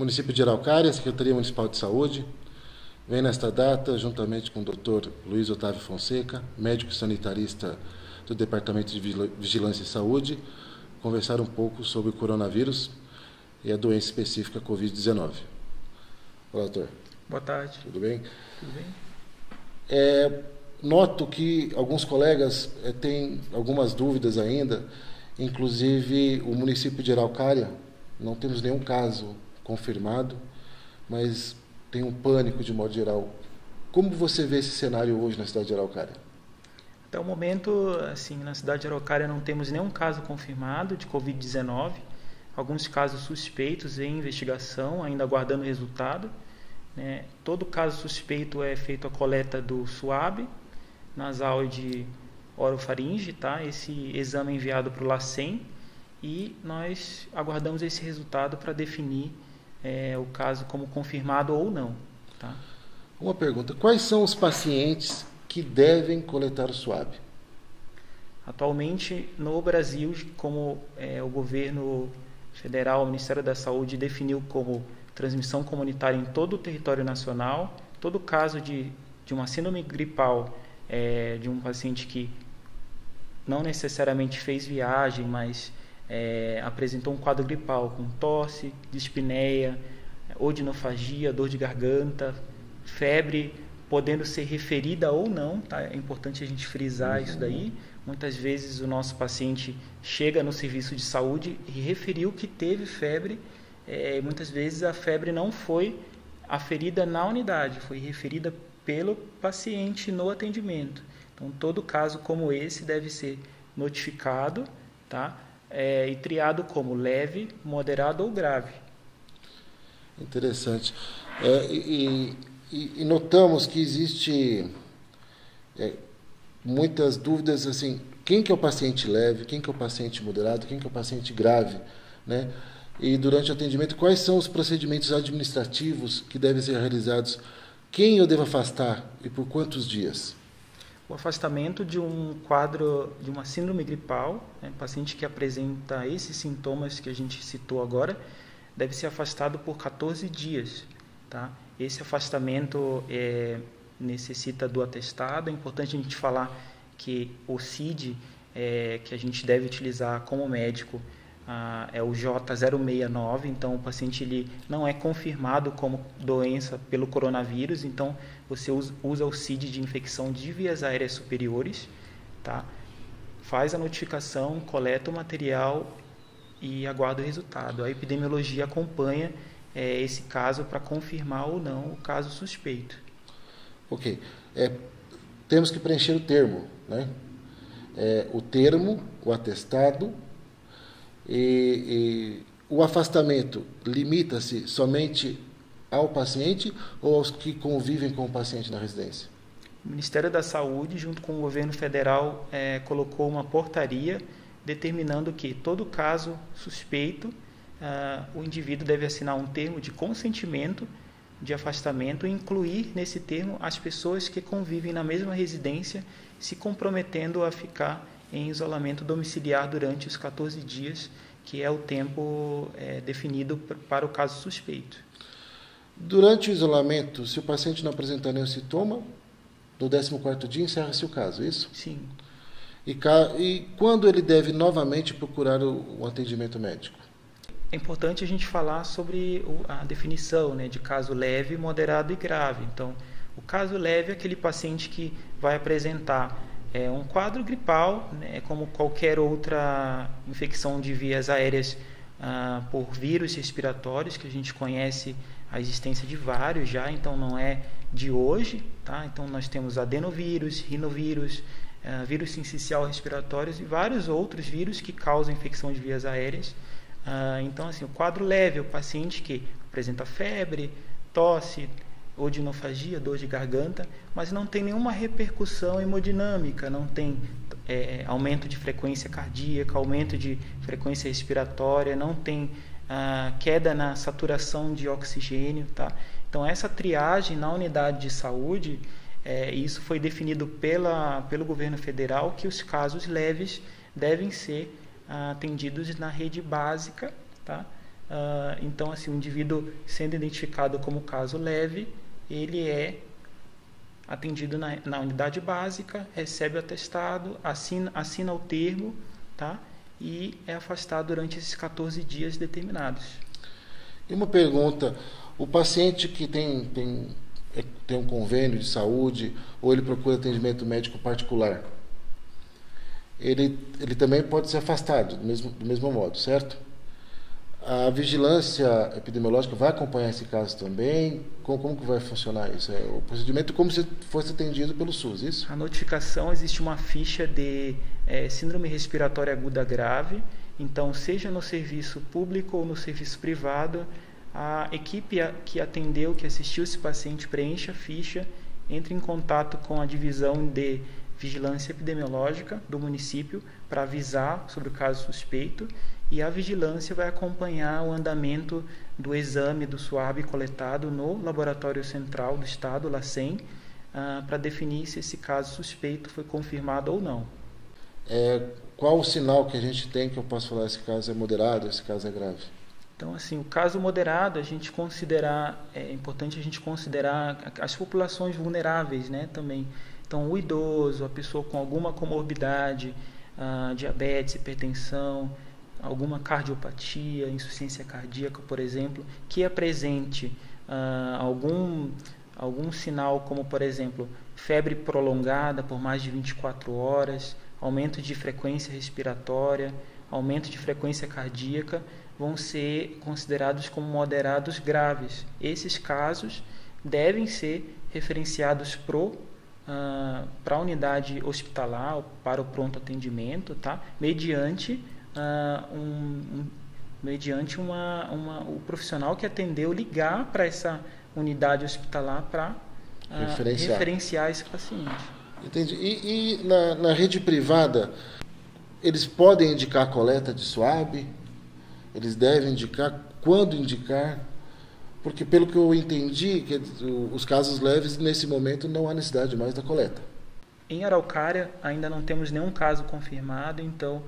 Município de Araucária, Secretaria Municipal de Saúde, vem nesta data, juntamente com o Dr. Luiz Otávio Fonseca, médico sanitarista do Departamento de Vigilância e Saúde, conversar um pouco sobre o coronavírus e a doença específica Covid-19. Olá, doutor. Boa tarde. Tudo bem? Tudo bem. Noto que alguns colegas têm algumas dúvidas ainda, inclusive o município de Araucária, não temos nenhum caso confirmado, mas tem um pânico de modo geral. Como você vê esse cenário hoje na cidade de Araucária? Até o momento, assim, na cidade de Araucária não temos nenhum caso confirmado de Covid-19, alguns casos suspeitos em investigação, ainda aguardando o resultado. Todo caso suspeito é feito a coleta do suave nasal de orofaringe, tá? Esse exame é enviado para o LACEN e nós aguardamos esse resultado para definir o caso como confirmado ou não. Tá? Uma pergunta: quais são os pacientes que devem coletar o suave? Atualmente, no Brasil, como o governo federal, o Ministério da Saúde definiu como transmissão comunitária em todo o território nacional, todo caso de uma síndrome gripal, de um paciente que não necessariamente fez viagem, mas apresentou um quadro gripal com tosse, dispneia, odinofagia, dor de garganta, febre, podendo ser referida ou não, tá? É importante a gente frisar isso daí. Muitas vezes o nosso paciente chega no serviço de saúde e referiu que teve febre, muitas vezes a febre não foi aferida na unidade, foi referida pelo paciente no atendimento. Então, todo caso como esse deve ser notificado, tá? E triado como leve, moderado ou grave. Interessante. E notamos que existe muitas dúvidas, assim, quem que é o paciente leve, quem que é o paciente moderado, quem que é o paciente grave, né? E durante o atendimento, quais são os procedimentos administrativos que devem ser realizados? Quem eu devo afastar e por quantos dias? O afastamento de um quadro, de uma síndrome gripal, paciente que apresenta esses sintomas que a gente citou agora, deve ser afastado por 14 dias. Tá? Esse afastamento necessita do atestado. É importante a gente falar que o CID que a gente deve utilizar como médico é o J069, então o paciente ele não é confirmado como doença pelo coronavírus, então você usa o CID de infecção de vias aéreas superiores, tá? Faz a notificação, coleta o material e aguarda o resultado. A epidemiologia acompanha esse caso para confirmar ou não o caso suspeito. Ok. Temos que preencher o termo, né? O termo, o atestado. E o afastamento limita-se somente ao paciente ou aos que convivem com o paciente na residência? O Ministério da Saúde, junto com o governo federal, colocou uma portaria determinando que todo caso suspeito, o indivíduo deve assinar um termo de consentimento de afastamento e incluir nesse termo as pessoas que convivem na mesma residência, se comprometendo a ficar em isolamento domiciliar durante os 14 dias, que é o tempo definido para o caso suspeito. Durante o isolamento, se o paciente não apresentar nenhum sintoma, no 14º dia encerra-se o caso, isso? Sim. E quando ele deve novamente procurar o atendimento médico? É importante a gente falar sobre a definição, de caso leve, moderado e grave. Então, o caso leve é aquele paciente que vai apresentar um quadro gripal, como qualquer outra infecção de vias aéreas por vírus respiratórios, que a gente conhece a existência de vários já, então não é de hoje, tá? Então nós temos adenovírus, rinovírus, vírus sincicial respiratórios e vários outros vírus que causam infecção de vias aéreas. Então, assim, o quadro leve é o paciente que apresenta febre, tosse, odinofagia, dor de garganta, mas não tem nenhuma repercussão hemodinâmica, não tem aumento de frequência cardíaca, aumento de frequência respiratória, não tem queda na saturação de oxigênio, tá? Então, essa triagem na unidade de saúde, isso foi definido pelo governo federal, que os casos leves devem ser atendidos na rede básica, tá? Então, assim, o indivíduo sendo identificado como caso leve, ele é atendido na unidade básica, recebe o atestado, assina o termo, tá? E é afastado durante esses 14 dias determinados. E uma pergunta, o paciente que tem um convênio de saúde ou ele procura atendimento médico particular, ele também pode ser afastado do mesmo modo, certo? A vigilância epidemiológica vai acompanhar esse caso também? Como que vai funcionar isso? O procedimento como se fosse atendido pelo SUS, isso? A notificação, existe uma ficha de síndrome respiratória aguda grave, então seja no serviço público ou no serviço privado, a equipe que atendeu, que assistiu esse paciente preenche a ficha, entra em contato com a divisão de vigilância epidemiológica do município para avisar sobre o caso suspeito, e a vigilância vai acompanhar o andamento do exame do SWAB coletado no Laboratório Central do Estado, LACEN, para definir se esse caso suspeito foi confirmado ou não. Qual o sinal que a gente tem que eu posso falar esse caso é moderado, esse caso é grave? Então, assim, o caso moderado, é importante a gente considerar as populações vulneráveis, né, também. Então, o idoso, a pessoa com alguma comorbidade, diabetes, hipertensão, alguma cardiopatia, insuficiência cardíaca, por exemplo, que apresente algum sinal, como, por exemplo, febre prolongada por mais de 24 horas, aumento de frequência respiratória, aumento de frequência cardíaca, vão ser considerados como moderados graves. Esses casos devem ser referenciados para a unidade hospitalar, para o pronto atendimento, tá? Mediante o profissional que atendeu ligar para essa unidade hospitalar para referenciar esse paciente. Entendi. E na rede privada, eles podem indicar a coleta de SWAB? Eles devem indicar? Quando indicar? Porque, pelo que eu entendi, os casos leves, nesse momento, não há necessidade mais da coleta. Em Araucária, ainda não temos nenhum caso confirmado, então,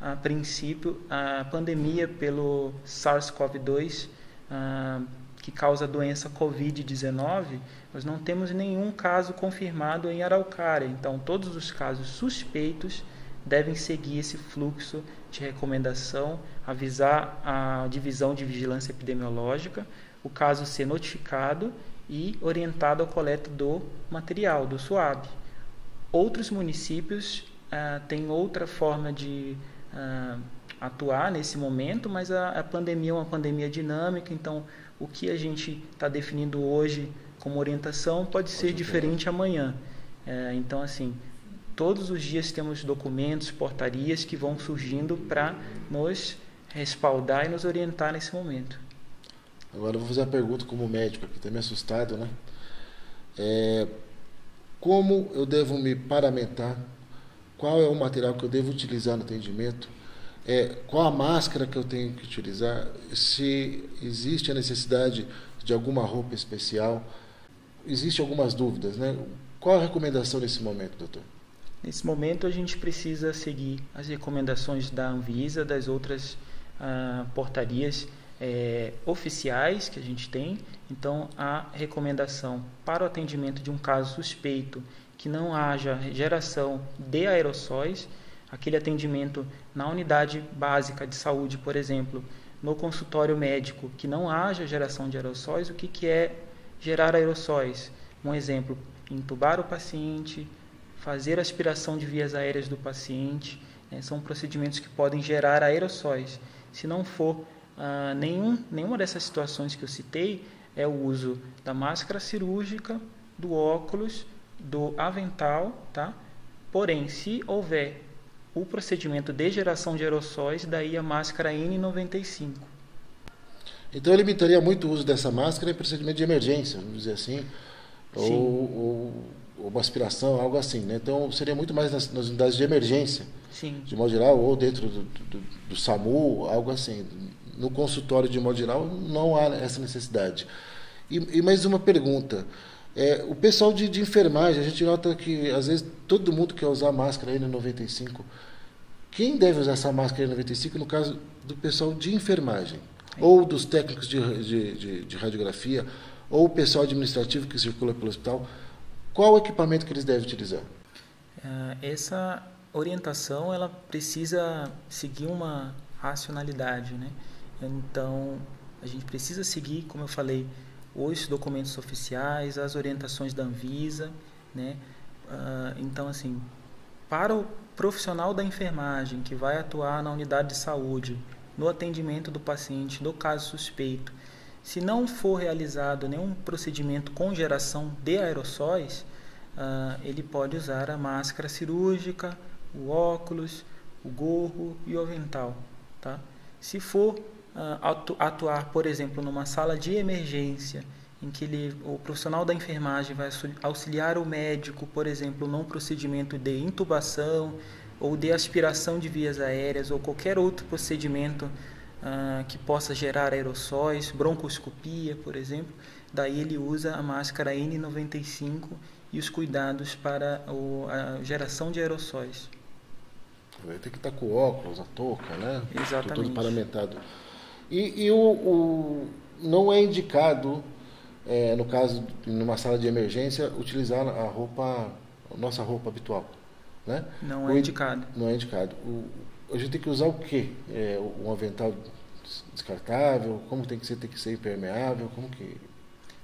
a princípio, a pandemia pelo SARS-CoV-2, que causa a doença Covid-19, nós não temos nenhum caso confirmado em Araucária. Então, todos os casos suspeitos devem seguir esse fluxo de recomendação, avisar a divisão de vigilância epidemiológica, o caso ser notificado e orientado à coleta do material, do SWAB. Outros municípios têm outra forma de atuar nesse momento, mas a pandemia é uma pandemia dinâmica, então o que a gente está definindo hoje como orientação pode ser diferente amanhã. Então, assim, todos os dias temos documentos, portarias que vão surgindo para nos respaldar e nos orientar nesse momento. Agora eu vou fazer uma pergunta como médico, aqui está me assustado, né? Como eu devo me paramentar? Qual é o material que eu devo utilizar no atendimento? Qual a máscara que eu tenho que utilizar? Se existe a necessidade de alguma roupa especial? Existem algumas dúvidas, né? Qual a recomendação nesse momento, doutor? Nesse momento a gente precisa seguir as recomendações da Anvisa, das outras portarias oficiais que a gente tem. Então, a recomendação para o atendimento de um caso suspeito que não haja geração de aerossóis, aquele atendimento na unidade básica de saúde, por exemplo, no consultório médico, que não haja geração de aerossóis. O que é gerar aerossóis? Um exemplo, intubar o paciente, fazer aspiração de vias aéreas do paciente, são procedimentos que podem gerar aerossóis. Se não for nenhuma dessas situações que eu citei, é o uso da máscara cirúrgica, do óculos, do avental, tá? Porém, se houver o procedimento de geração de aerossóis, daí a máscara N95. Então, eu limitaria muito o uso dessa máscara em procedimento de emergência, vamos dizer assim, ou uma aspiração, algo assim, né? Então, seria muito mais nas unidades de emergência, sim, de modo geral, ou dentro do SAMU, algo assim. No consultório, de modo geral, não há essa necessidade. E mais uma pergunta. O pessoal de enfermagem, a gente nota que, às vezes, todo mundo quer usar máscara N95. Quem deve usar essa máscara N95 no caso do pessoal de enfermagem? ou dos técnicos de radiografia, ou o pessoal administrativo que circula pelo hospital, qual o equipamento que eles devem utilizar? Essa orientação ela precisa seguir uma racionalidade, né? Então, a gente precisa seguir, como eu falei, os documentos oficiais, as orientações da Anvisa, né? Então, assim, para o profissional da enfermagem que vai atuar na unidade de saúde, no atendimento do paciente, no caso suspeito, se não for realizado nenhum procedimento com geração de aerossóis, ele pode usar a máscara cirúrgica, o óculos, o gorro e o avental, tá? Se for atuar, por exemplo, numa sala de emergência, em que o profissional da enfermagem vai auxiliar o médico, por exemplo, num procedimento de intubação ou de aspiração de vias aéreas ou qualquer outro procedimento que possa gerar aerossóis, broncoscopia, por exemplo, daí ele usa a máscara N95 e os cuidados para a geração de aerossóis. Tem que estar com óculos, a touca, né? Exatamente. Todo paramentado. E não é indicado, no caso, numa sala de emergência, utilizar a nossa roupa habitual, né? Não é indicado. Não é indicado. A gente tem que usar o quê? Um avental descartável? Como tem que ser? Tem que ser impermeável? Como que...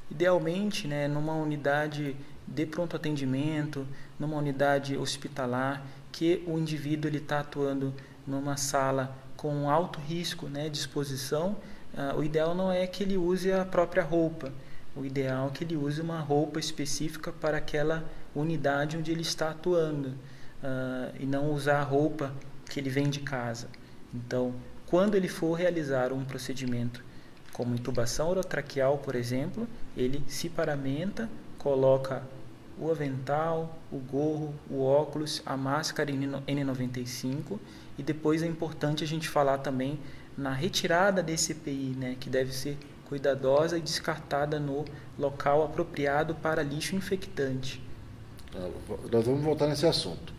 Idealmente, né, numa unidade de pronto atendimento, numa unidade hospitalar, que o indivíduo está atuando numa sala com alto risco, né, de exposição, o ideal não é que ele use a própria roupa. O ideal é que ele use uma roupa específica para aquela unidade onde ele está atuando, e não usar a roupa que ele vem de casa. Então, quando ele for realizar um procedimento como intubação orotraqueal, por exemplo, ele se paramenta, coloca o avental, o gorro, o óculos, a máscara N95, e depois é importante a gente falar também na retirada desse EPI, né, que deve ser cuidadosa e descartada no local apropriado para lixo infectante. Nós vamos voltar nesse assunto,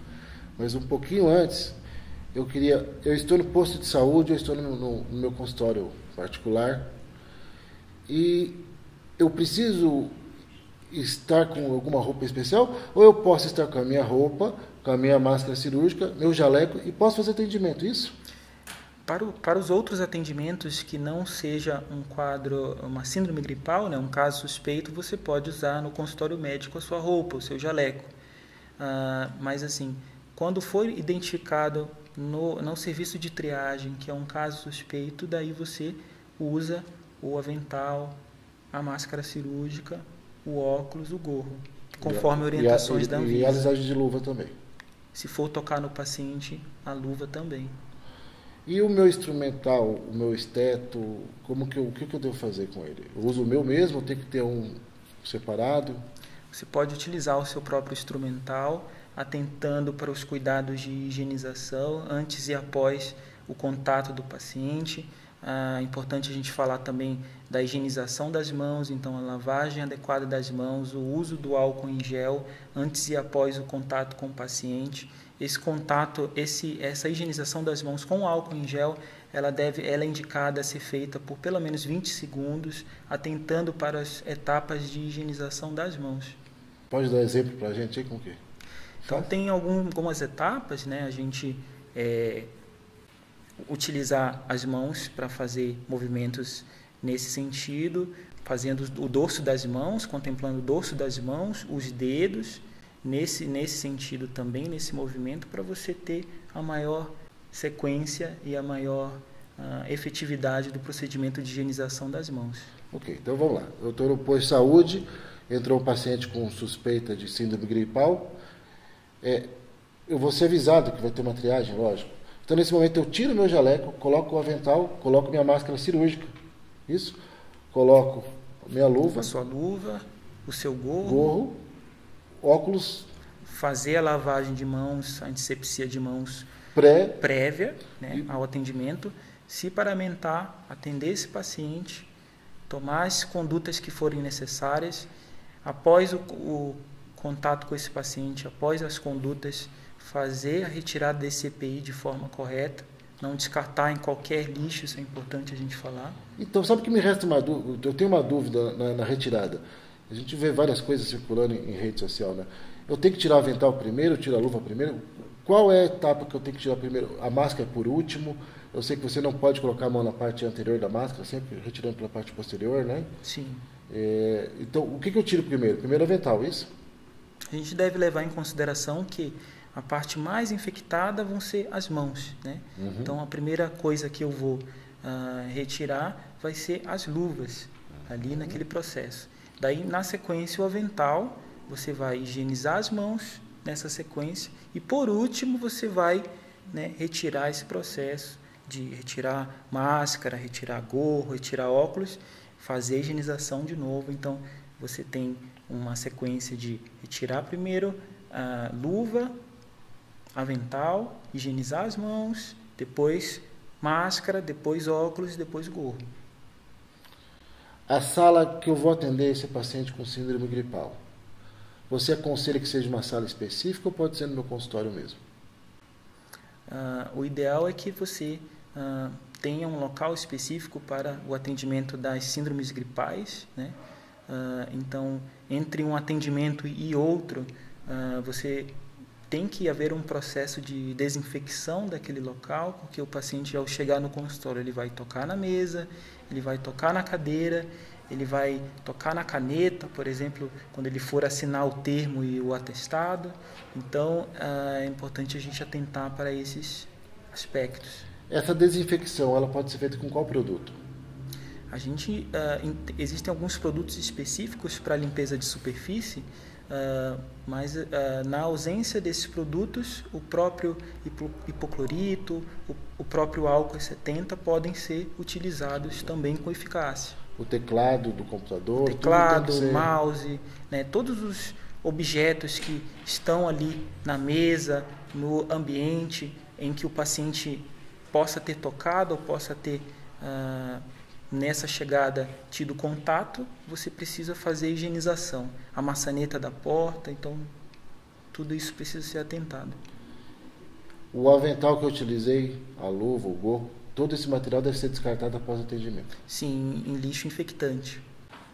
mas um pouquinho antes, eu estou no posto de saúde, eu estou no meu consultório particular, e eu preciso estar com alguma roupa especial, ou eu posso estar com a minha roupa, com a minha máscara cirúrgica, meu jaleco, e posso fazer atendimento, isso? Para os outros atendimentos que não seja uma síndrome gripal, né, um caso suspeito, você pode usar no consultório médico a sua roupa, o seu jaleco. Mas assim, quando for identificado no serviço de triagem, que é um caso suspeito, daí você usa o avental, a máscara cirúrgica, o óculos, o gorro, conforme orientações da Anvisa. E a alisagem de luva também. Se for tocar no paciente, a luva também. E o meu instrumental, o meu esteto, o que eu devo fazer com ele? Eu uso o meu mesmo, tem que ter um separado? Você pode utilizar o seu próprio instrumental, atentando para os cuidados de higienização antes e após o contato do paciente. É importante a gente falar também da higienização das mãos, então a lavagem adequada das mãos, o uso do álcool em gel antes e após o contato com o paciente. Essa higienização das mãos com álcool em gel, ela é indicada a ser feita por pelo menos 20 segundos, atentando para as etapas de higienização das mãos. Pode dar exemplo para a gente aí com o quê? Então tem algumas etapas, né? A gente utilizar as mãos para fazer movimentos nesse sentido, fazendo o dorso das mãos, contemplando o dorso das mãos, os dedos, nesse sentido também, nesse movimento, para você ter a maior sequência e a maior efetividade do procedimento de higienização das mãos. Ok, então vamos lá. Eu estou no posto de saúde, entrou um paciente com suspeita de síndrome gripal, eu vou ser avisado que vai ter uma triagem, lógico. Então, nesse momento, eu tiro meu jaleco, coloco o avental, coloco minha máscara cirúrgica, isso? Coloco minha luva. A sua luva, o seu gorro. Gorro, óculos. Fazer a lavagem de mãos, a antisepsia de mãos prévia, né, ao atendimento. Se paramentar, atender esse paciente, tomar as condutas que forem necessárias. Após o contato com esse paciente, após as condutas, fazer a retirada desse EPI de forma correta, não descartar em qualquer lixo, isso é importante a gente falar. Então, sabe que me resta uma dúvida? Eu tenho uma dúvida na retirada. A gente vê várias coisas circulando em rede social, né? Eu tenho que tirar o avental primeiro, tirar a luva primeiro? Qual é a etapa que eu tenho que tirar primeiro? A máscara é por último? Eu sei que você não pode colocar a mão na parte anterior da máscara, sempre retirando pela parte posterior, né? Sim. Então, o que eu tiro primeiro? Primeiro o avental, isso? A gente deve levar em consideração que a parte mais infectada vão ser as mãos, né? Então, a primeira coisa que eu vou retirar vai ser as luvas, ali naquele processo. Daí, na sequência, o avental, você vai higienizar as mãos nessa sequência e, por último, você vai, né, retirar esse processo de retirar máscara, retirar gorro, retirar óculos, fazer a higienização de novo. Então, você tem uma sequência de retirar primeiro a luva, avental, higienizar as mãos, depois máscara, depois óculos, depois gorro. A sala que eu vou atender esse paciente com síndrome gripal, você aconselha que seja uma sala específica ou pode ser no meu consultório mesmo? O ideal é que você tenha um local específico para o atendimento das síndromes gripais, né? Então, entre um atendimento e outro, você tem que haver um processo de desinfecção daquele local, porque o paciente, ao chegar no consultório, ele vai tocar na mesa, ele vai tocar na cadeira, ele vai tocar na caneta, por exemplo, quando ele for assinar o termo e o atestado. Então, é importante a gente atentar para esses aspectos. Essa desinfecção, ela pode ser feita com qual produto? Existem alguns produtos específicos para limpeza de superfície, mas na ausência desses produtos, o próprio hipoclorito, o próprio álcool 70 podem ser utilizados também com eficácia. O teclado do computador? Teclado, mouse, né, todos os objetos que estão ali na mesa, no ambiente em que o paciente possa ter tocado ou possa ter, nessa chegada, tido contato, você precisa fazer a higienização. A maçaneta da porta, então, tudo isso precisa ser atentado. O avental que eu utilizei, a luva, o gorro, todo esse material deve ser descartado após o atendimento? Sim, em lixo infectante.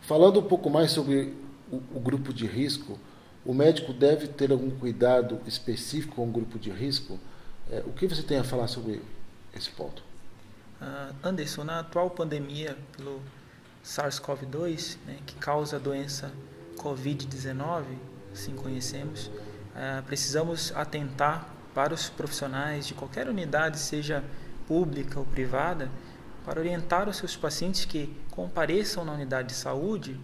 Falando um pouco mais sobre o grupo de risco, o médico deve ter algum cuidado específico com o grupo de risco? O que você tem a falar sobre esse ponto? Anderson, na atual pandemia pelo SARS-CoV-2, né, que causa a doença COVID-19, assim conhecemos, precisamos atentar para os profissionais de qualquer unidade, seja pública ou privada, para orientar os seus pacientes que compareçam na unidade de saúde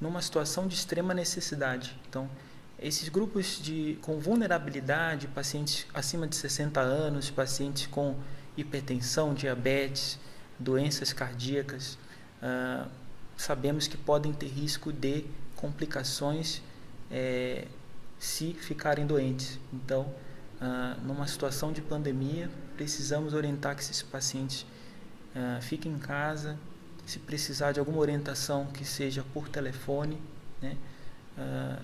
numa situação de extrema necessidade. Então, esses grupos com vulnerabilidade, pacientes acima de 60 anos, pacientes com hipertensão, diabetes, doenças cardíacas, sabemos que podem ter risco de complicações se ficarem doentes. Então, numa situação de pandemia, precisamos orientar que esses pacientes fiquem em casa. Se precisar de alguma orientação, que seja por telefone, né?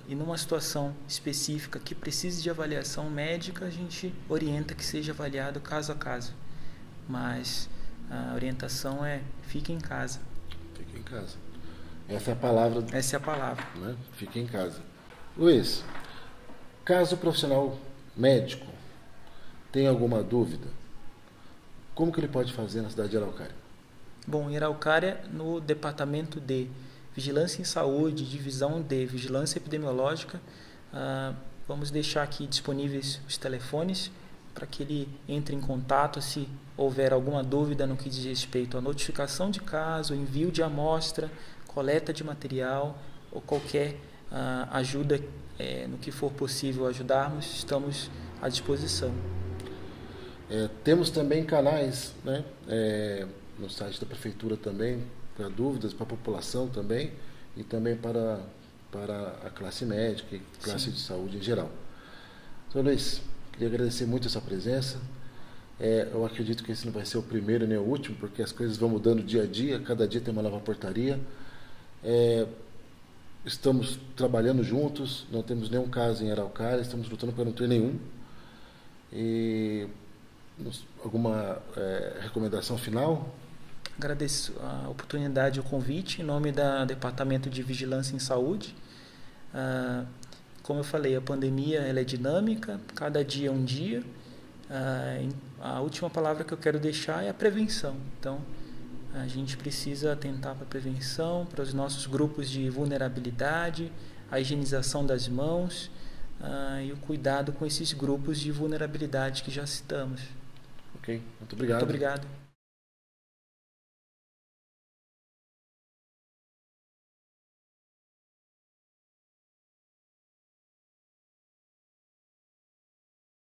E numa situação específica que precise de avaliação médica, a gente orienta que seja avaliado caso a caso. Mas a orientação é: fique em casa. Fique em casa. Essa é a palavra. Essa é a palavra. Né? Fique em casa. Luiz, caso o profissional médico tem alguma dúvida, como que ele pode fazer na cidade de Araucária? Bom, em Araucária, no departamento de Vigilância em Saúde, divisão de Vigilância Epidemiológica, vamos deixar aqui disponíveis os telefones para que ele entre em contato se houver alguma dúvida no que diz respeito à notificação de caso, envio de amostra, coleta de material ou qualquer ajuda no que for possível ajudarmos, estamos à disposição. Temos também canais, né, no site da Prefeitura também, para dúvidas, para a população também, e também para a classe médica e classe Sim. de saúde em geral. Então, Luiz, queria agradecer muito a sua presença. Eu acredito que esse não vai ser o primeiro nem o último, porque as coisas vão mudando dia a dia, cada dia tem uma nova portaria. Estamos trabalhando juntos, não temos nenhum caso em Araucária, estamos lutando para não ter nenhum. E Alguma recomendação final? Agradeço a oportunidade e o convite em nome do Departamento de Vigilância em Saúde. Como eu falei, a pandemia ela é dinâmica, cada dia é um dia. A última palavra que eu quero deixar é a prevenção. Então, a gente precisa atentar para a prevenção, para os nossos grupos de vulnerabilidade, a higienização das mãos e o cuidado com esses grupos de vulnerabilidade que já citamos. Ok, muito obrigado. Muito obrigado.